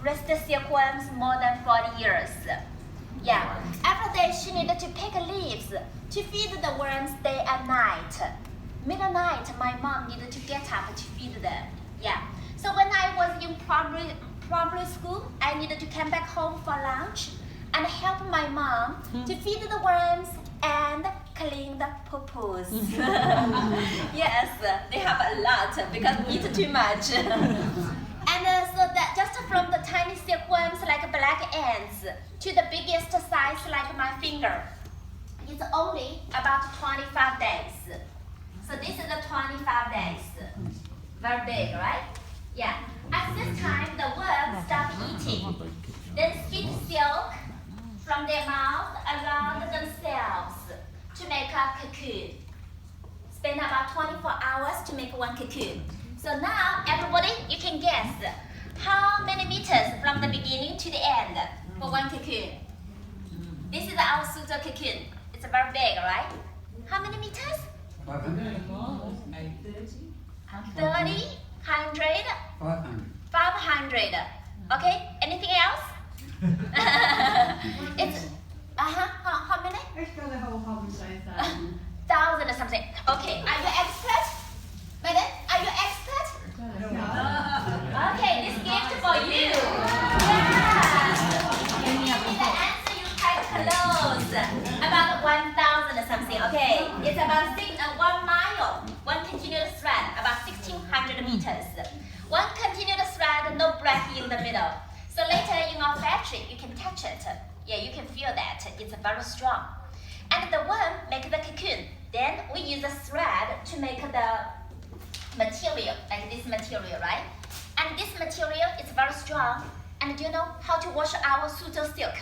raised silkworms more than 40 years. Yeah. Every day she needed to pick leaves to feed the worms day and night. Midnight, my mom needed to get up to feed them. Yeah. So when I was in primary school, I needed to come back home for lunch and help my mom to feed the worms and clean the poo-poos. Yes, they have a lot because eat too much. And so that just from the tiny silkworms like black ants to the biggest size like my finger, it's only about 25 days. So this is the 25 days. Very big, right? Yeah. At this time, the worms stop eating. Then spit silk from their mouth around themselves to make a cocoon. Spend about 24 hours to make one cocoon. So now, everybody, you can guess how many meters from the beginning to the end for one cocoon. This is our Suzhou cocoon. It's very big, right? How many meters? 30, 100, 500. Okay, anything else? It's, how many? Let's go the whole conversation. 1,000 or something. Okay, are you expert? Madam, are you expert? Okay, this gift for you. Yeah. Give me the answer you quite close. About 1,000 or something. Okay, it's about 1 mile. One continuous thread, about 1,600 meters. One continuous thread, no break in the middle. So later in our factory, you can touch it. Yeah, you can feel that. It's very strong. And the worm make the cocoon. Then we use the thread to make the material, like this material, right? And this material is very strong. And do you know how to wash our Suzhou silk?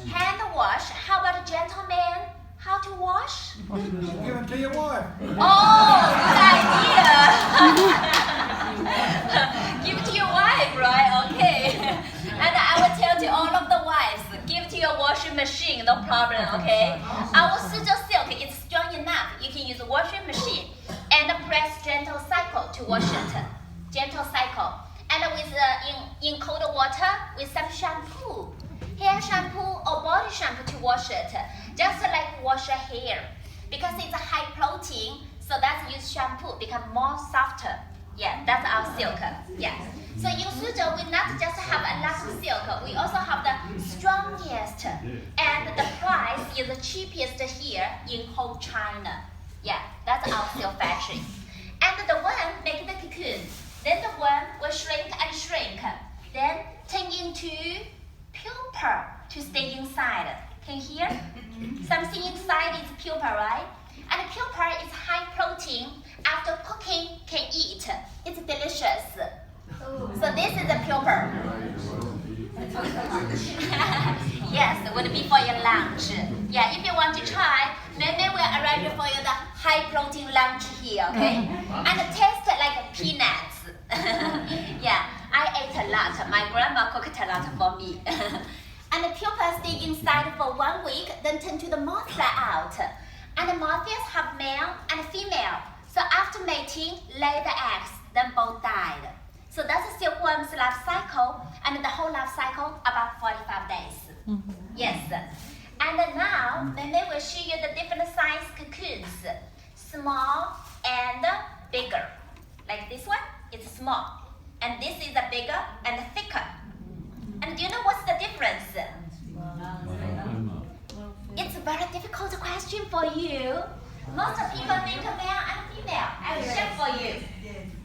Hand wash. How about gentlemen? How to wash? Give it to your wife. Oh, good idea. Give it to your wife, right? Okay. And I will tell to all of the wives, give to your washing machine, no problem, okay? Our Suzhou silk is strong enough. You can use a washing machine and press gentle cycle to wash it. Gentle cycle. And with in cold water with some shampoo. Hair shampoo or body shampoo to wash it. Just like wash your hair. Because it's a high protein, so that's use shampoo, become more softer. Yeah, that's our silk. Yeah. So in Suzhou, we not just have a lot of silk, we also have the strongest, and the price is the cheapest here in whole China. Yeah, that's our silk factory. And the worm make the cocoon. Then the worm will shrink and shrink. Then turn into pupa to stay inside. Can you hear? Something inside is pupa, right? And pupa is high protein. After cooking, can eat. It's delicious. So this is the pupa. Yes, it would be for your lunch. Yeah, if you want to try, maybe we'll arrange for you the high protein lunch here, okay? And it tastes like peanuts. Yeah, I ate a lot. My grandma cooked a lot for me. And the pupa stay inside for 1 week, then turn to the moth fly out. And the moths have male and female. So after mating, lay the eggs, then both died. So that's a silkworm's life cycle, and the whole life cycle about 45 days. Yes. And now, Mei will show you the different size cocoons. Small and bigger. Like this one, it's small. And this is a bigger and thicker. And do you know what's the difference? It's a very difficult question for you. Most people think male and female. I will check for you.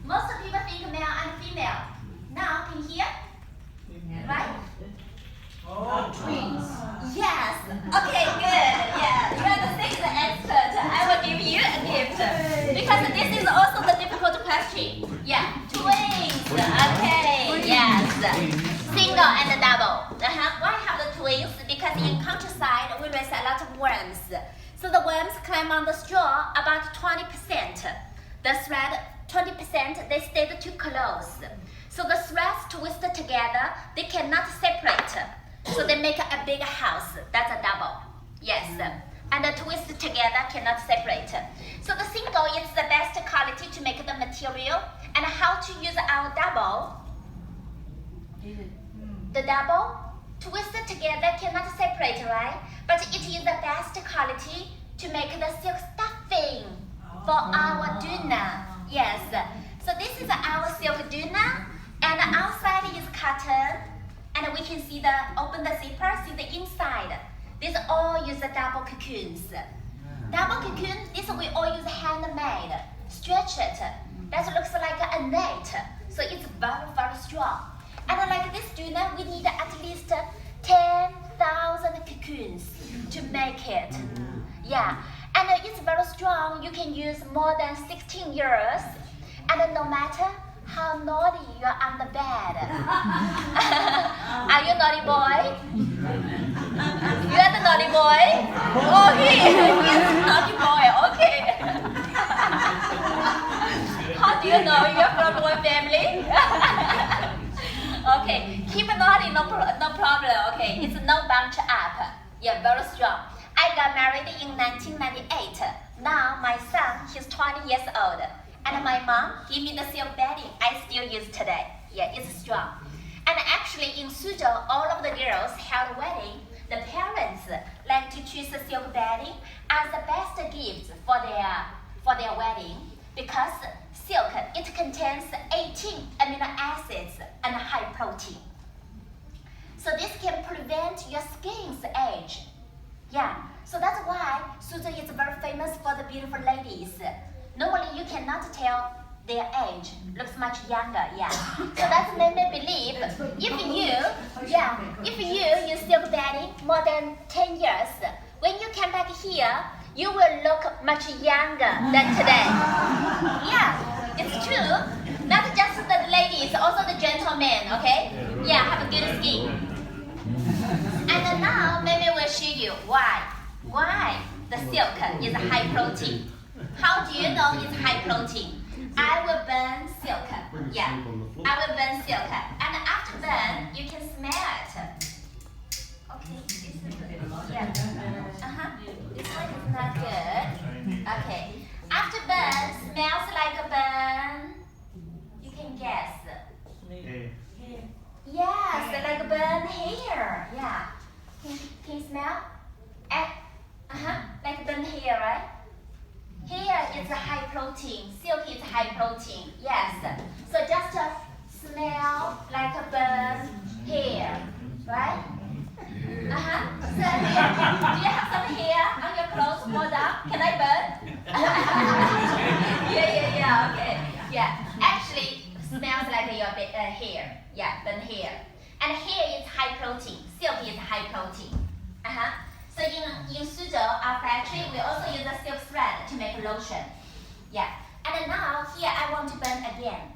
Most people think male and female. Now, can you hear? Right? Oh, Twins. Yes. Okay, good. Yeah, you are the sixth expert. I will give you a gift. Because this is also the difficult question. Yeah, twins. Okay, yes. Single and double. Why have the twins? Because in countryside, we raise a lot of worms. So the worms climb on the straw about 20%. The thread, 20%, they stay too close. So the threads twisted together, they cannot separate. So they make a big house. That's a double. Yes. and the twist together cannot separate. So the single is the best quality to make the material. And how to use our double? The double twist together cannot separate, right? But it is the best quality to make the silk stuffing for our doona. Yes. So this is our silk doona, and outside is cotton, and we can see open the zipper, see the inside. These all use the double cocoons. Double cocoon, this we all use handmade. Stretch it. That looks like a net. So it's very, very strong. And like this doona, we need at least 10,000 cocoons to make it. Yeah. And it's very strong. You can use more than 16 years. And no matter how naughty you are on the bed. Are you a naughty boy? You are the naughty boy? Oh, he is a naughty boy. Okay. How do you know you are from one family? Okay, keep naughty, no problem. Okay, it's no bunch up. Yeah, very strong. I got married in 1998. Now my son, he's 20 years old. And my mom gave me the silk bedding I still use today. Yeah, it's strong. And actually in Suzhou, all of the girls held a wedding. The parents like to choose the silk bedding as the best gift for their wedding because silk, it contains 18 amino acids and high protein. So this can prevent your skin's age. Yeah, so that's why Suzhou is very famous for the beautiful ladies. Normally you cannot tell their age, looks much younger, yeah. So that made me believe if you use silk bedding more than 10 years, when you come back here, you will look much younger than today. Yeah, it's true. Not just the ladies, also the gentlemen, okay? Yeah, have a good skin. And now, maybe we'll show you why the silk is high protein. How do you know it's high protein? I will burn silk. Yeah, I will burn silk. And after burn, you can smell it. Okay, this is good. Yeah. This one is not good. Okay. After burn, smells like a burn. You can guess. Yes, like burn hair. Yeah. Can you smell? Like burn hair, right? Hair is high protein. Silk is high protein. Yes. So just smell like a burn hair, right? So do you have some hair on your clothes? Hold up. Can I burn? Yeah. Okay. Yeah. Actually, smells like your hair. Yeah, burn hair. And hair is high protein. Silk is high protein. So in Suzhou, our factory, we also use a silk thread to make lotion. Yeah. And now here I want to burn again.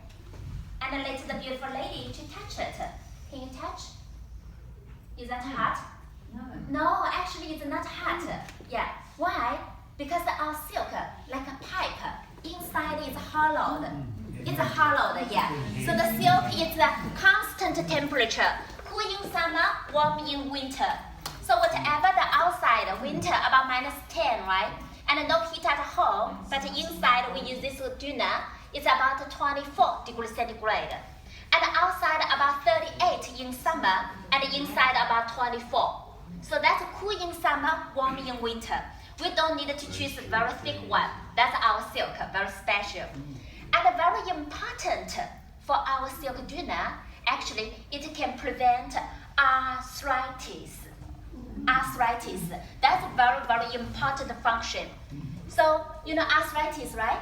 And let the beautiful lady to touch it. Can you touch? Is that hot? No, actually it's not hot. Yeah. Why? Because our silk, like a pipe, inside is hollowed. It's hollowed, yeah. So the silk is a constant temperature. Cool in summer, warm in winter. So whatever the outside, winter about -10, right? And no heat at home, but inside we use this doona, it's about 24 degrees centigrade. And outside about 38 in summer, and inside about 24. So that's cool in summer, warm in winter. We don't need to choose a very thick one. That's our silk, very special. And very important for our silk doona, actually, it can prevent arthritis. Arthritis, that's a very, very important function. So, you know arthritis, right?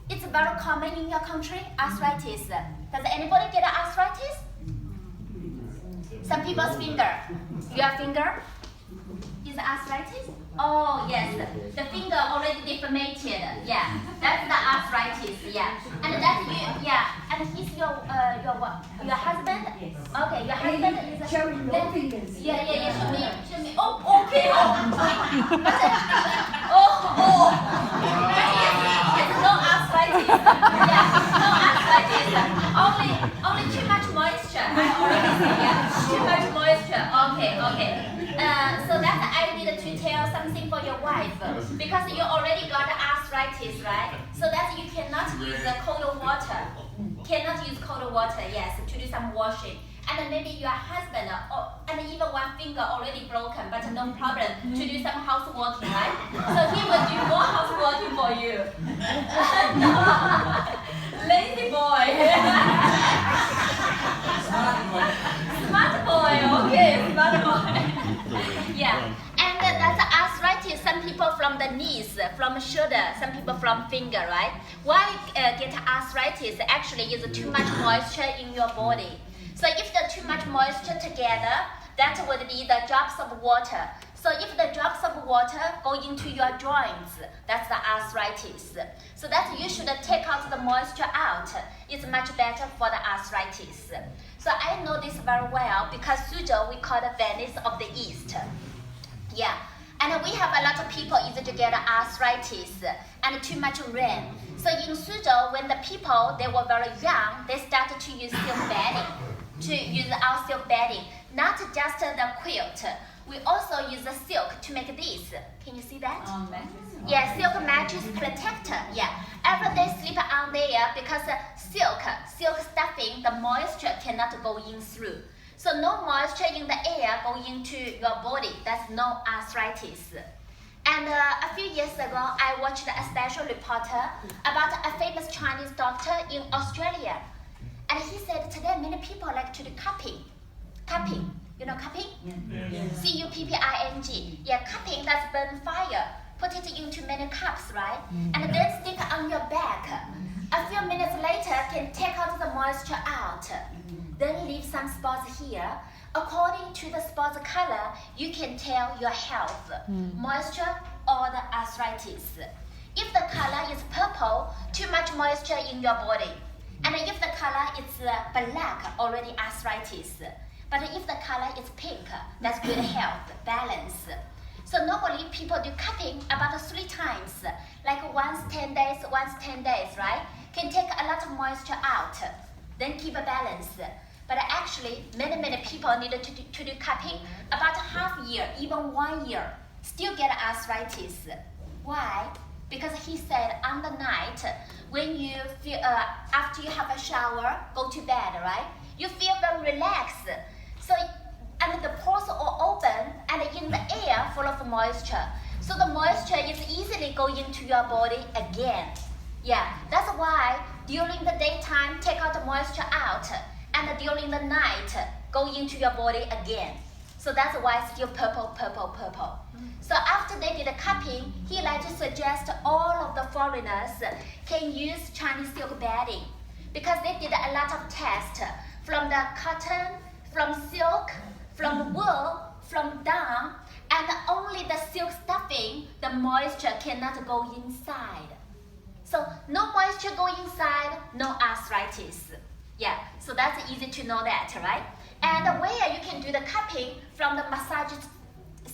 It's very common in your country, arthritis. Does anybody get arthritis? Some people's finger. Your finger is arthritis? Oh, yes. The finger already deformed. Yeah, that's the arthritis. Yeah, and that's you. Yeah, and he's your husband. Okay, your husband is. Show me your fingers. Yeah. Show me. Oh, okay. It's no arthritis. Yeah, no arthritis. only too much moisture. I already see, yeah. Too much moisture. Okay. So that I need to tell something for your wife because you already got arthritis, right? So that you cannot use cold water. Cannot use cold water, yes, to do some washing. And maybe your husband and even one finger already broken, but no problem to do some houseworking, right? So he will do more houseworking for you. No. Lazy boy. Smart boy, okay, smart boy. Yeah, and that's arthritis. Some people from the knees, from shoulder, some people from finger, right? Why get arthritis? Actually, is too much moisture in your body. So if there's too much moisture together, that would be the drops of water. So if the drops of water go into your joints, that's the arthritis. So that you should take out the moisture out. It's much better for the arthritis. So I know this very well because Suzhou we call the Venice of the East. Yeah. And we have a lot of people easy to get arthritis and too much rain. So in Suzhou, when the people, they were very young, they started to use silk bedding. To use our silk bedding, not just the quilt. We also use the silk to make this. Can you see that? Yeah, silk mattress protector. Yeah, every day sleep on there because silk stuffing, the moisture cannot go in through. So no moisture in the air go into your body. That's no arthritis. And a few years ago, I watched a special reporter about a famous Chinese doctor in Australia. And he said today many people like to do cupping. Cupping, you know cupping? Yeah. C-U-P-P-I-N-G. Yeah, cupping, that's burn fire. Put it into many cups, right? And then stick on your back. A few minutes later, can take out the moisture out. Then leave some spots here. According to the spot's color, you can tell your health, moisture or the arthritis. If the color is purple, too much moisture in your body. And if the color is black, already arthritis. But if the color is pink, that's good health, balance. So normally people do cupping about 3 times, like once 10 days, right? Can take a lot of moisture out, then keep a balance. But actually, many people need to do cupping about half year, even 1 year, still get arthritis. Why? Because he said on the night, when you feel, after you have a shower, go to bed, right? You feel very relaxed. So, and the pores are open and in the air full of moisture. So the moisture is easily going into your body again. Yeah, that's why during the daytime, take out the moisture out. And during the night, go into your body again. So that's why it's still purple. So after they did the cupping, he like to suggest all of the foreigners can use Chinese silk bedding because they did a lot of tests from the cotton, from silk, from wool, from down, and only the silk stuffing, the moisture cannot go inside. So no moisture go inside, no arthritis. Yeah, so that's easy to know that, right? And where you can do the cupping from the massage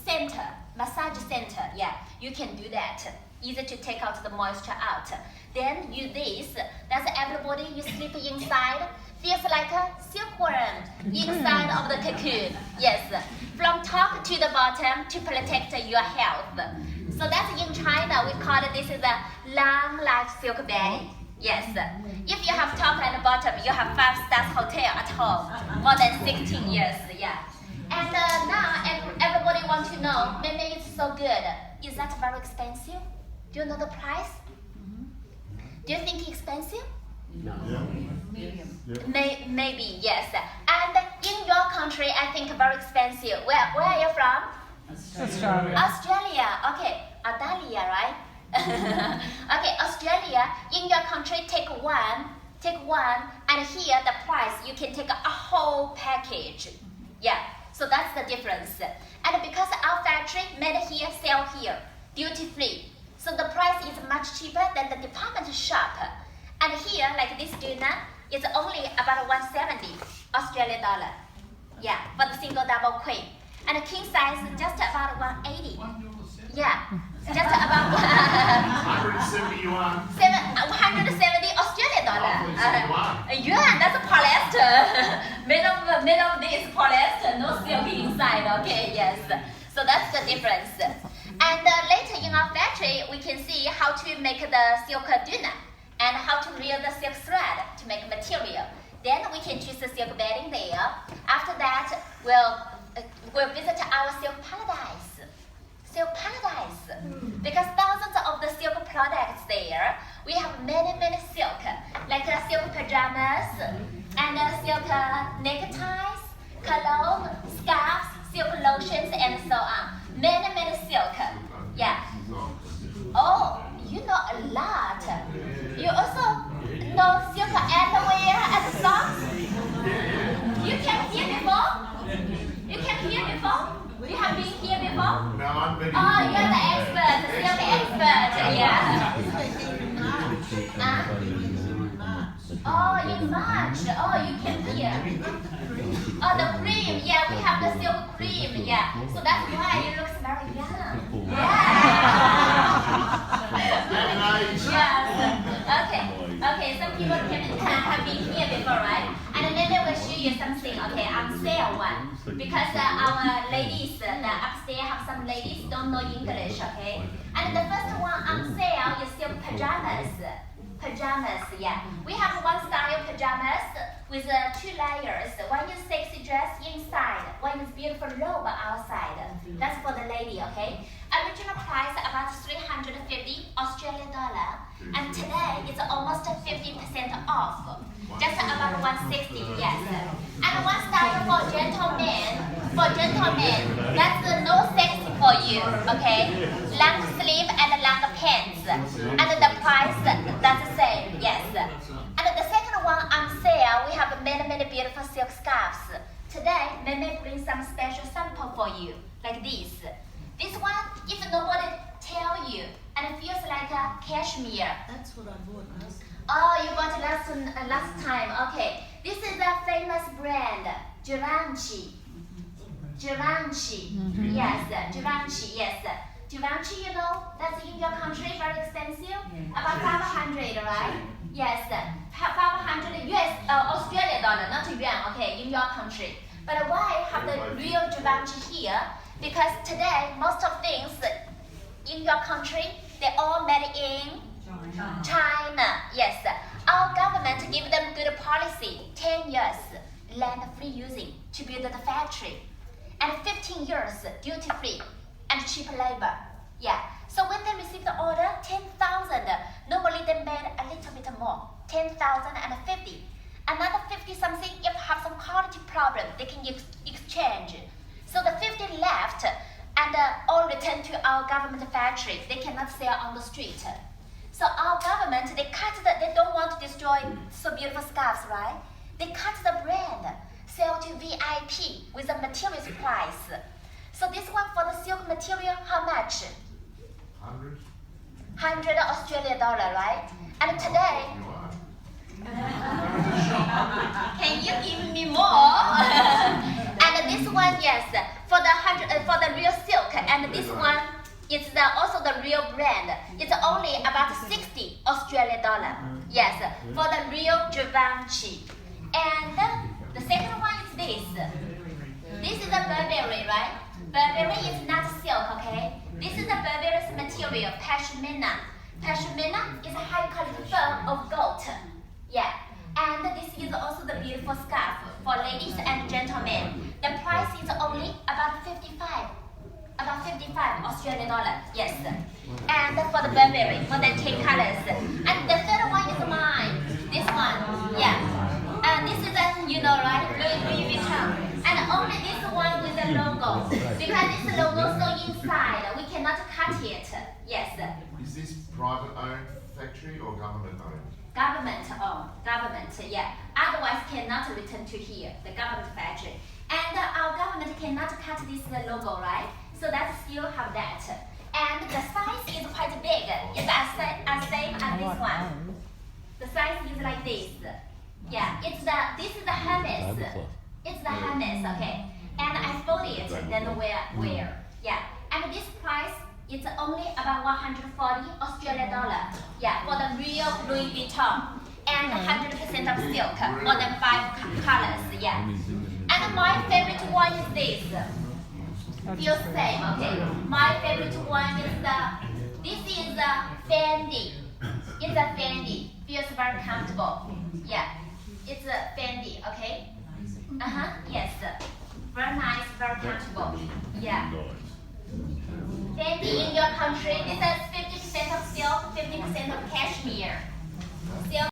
center, yeah, you can do that. Easy to take out the moisture out. Then use this, that's everybody, you sleep inside, feels like a silkworm inside of the cocoon. Yes, from top to the bottom to protect your health. So that's in China, we call this is a long life silk bedding. Yes, if you have top and bottom, you have 5-star hotel at home, more than 16 years, yeah. And now everybody wants to know, maybe it's so good. Is that very expensive? Do you know the price? Do you think it's expensive? No. Medium. Maybe, yes. And in your country, I think very expensive. Where are you from? Australia. Okay, Australia, right? Okay, Australia, in your country, take one, and here the price, you can take a whole package. Yeah, so that's the difference. And because our factory made here, sell here, duty free. So the price is much cheaper than the department shop. And here, like this dinner, it's only about 170 Australian dollar. Yeah, for the single double queen. And the king size, just about 180. Yeah, just about 170 yuan. 170 Australian dollar. Yuan, that's polyester. made of this polyester, no silk inside. Okay, yes. So that's the difference. And later in our factory, we can see how to make the silk duna and how to reel the silk thread to make material. Then we can choose the silk bedding there. After that, we'll visit our silk paradise. Silk paradise. Because thousands of the silk products there, we have many silk, like silk pajamas and silk neckties, cologne, scarves, silk lotions, and so on. Many silk. Yeah. Oh, you know a lot. You also know silk underwear and socks. You came here before? You came here before? You have been here before? No, I've been. Oh, you're the expert, the silk expert. Yeah. Oh, in March. Oh, you came here. Oh, the cream. Yeah, we have the silk cream. Yeah. So that's why you look very young. Yes. Okay, some people have been here before, right? And then they will show you something, okay, on sale one. Because our ladies, the upstairs have some ladies don't know English, okay? And the first one on sale is silk pajamas. Pajamas, yeah. We have one style pajamas with 2 layers. One is sexy dress inside, one is beautiful robe outside. That's for the lady, okay? Original price about 350 Australian dollar, and today it's almost 50% off. Just about 160, yes. And one style for gentlemen. For gentlemen, that's no sexy for you, okay? Long sleeve and long pants. And the price, that's the same, yes. And the second one on sale, we have many beautiful silk scarves. Today, Mei bring some special sample for you, like this. This one, if nobody tell you, and it feels like a cashmere. That's what I bought last time. Oh, you bought last time. Okay. This is a famous brand, Givenchy. Givenchy. Yes, Givenchy, yes. Givenchy, you know, that's in your country very expensive. About 500, right? Yes, 500 US, Australian dollar, not yuan, okay, in your country. But why have the real Givenchy here? Because today, most of things in your country, they all made in China. Yes. Our government give them good policy, 10 years land free using to build the factory, and 15 years duty free and cheap labor. Yeah. So when they receive the order, 10,000, normally they made a little bit more, 10,050. Another 50 something, if have some quality problem, they can exchange. So the 50 left and all return to our government factory. They cannot sell on the street. So our government, they don't want to destroy so beautiful scarves, right? They cut the brand, sell to VIP with a materials price. So this one for the silk material, how much? 100 Australian dollar, right? And today, can you give me more? And this one, yes, for the real silk, and this one, it's also the real brand. It's only about 60 Australian dollar. Yes, for the real Givenchy. And the second one is this. This is a Burberry, right? Burberry is not silk, okay? This is a Burberry's material, pashmina. Pashmina is a high quality fur of goat. Yeah. And this is also the beautiful scarf for ladies and gentlemen. The price is only about 55 Australian dollar, yes. And for the Burberry, for the 10 colors. And the third one is mine. This one, yeah. And this is you know, right? Louis Vuitton. And only this one with the logo. Because this logo so inside, we cannot cut it. Yes. Is this private owned factory or government owned? Government owned. Government, yeah. Otherwise cannot return to here, the government factory. And our government cannot cut this logo, right? So that still have that. And the size is quite big. It's as same as this one. The size is like this. Yeah, this is the harness. It's the harness, okay. And I fold it, then wear. Yeah. And this price, it's only about 140 Australian dollar. Yeah, for the real Louis Vuitton. And and 100% of silk, more than 5 colors, yeah. And my favorite one is this. Feels same, okay. My favorite one is this is Fendi. It's a Fendi. Feels very comfortable. Yeah, it's a Fendi, okay. Yes. Very nice, very comfortable. Yeah. Fendi in your country, this is 50% of silk, 50% of cashmere. Silk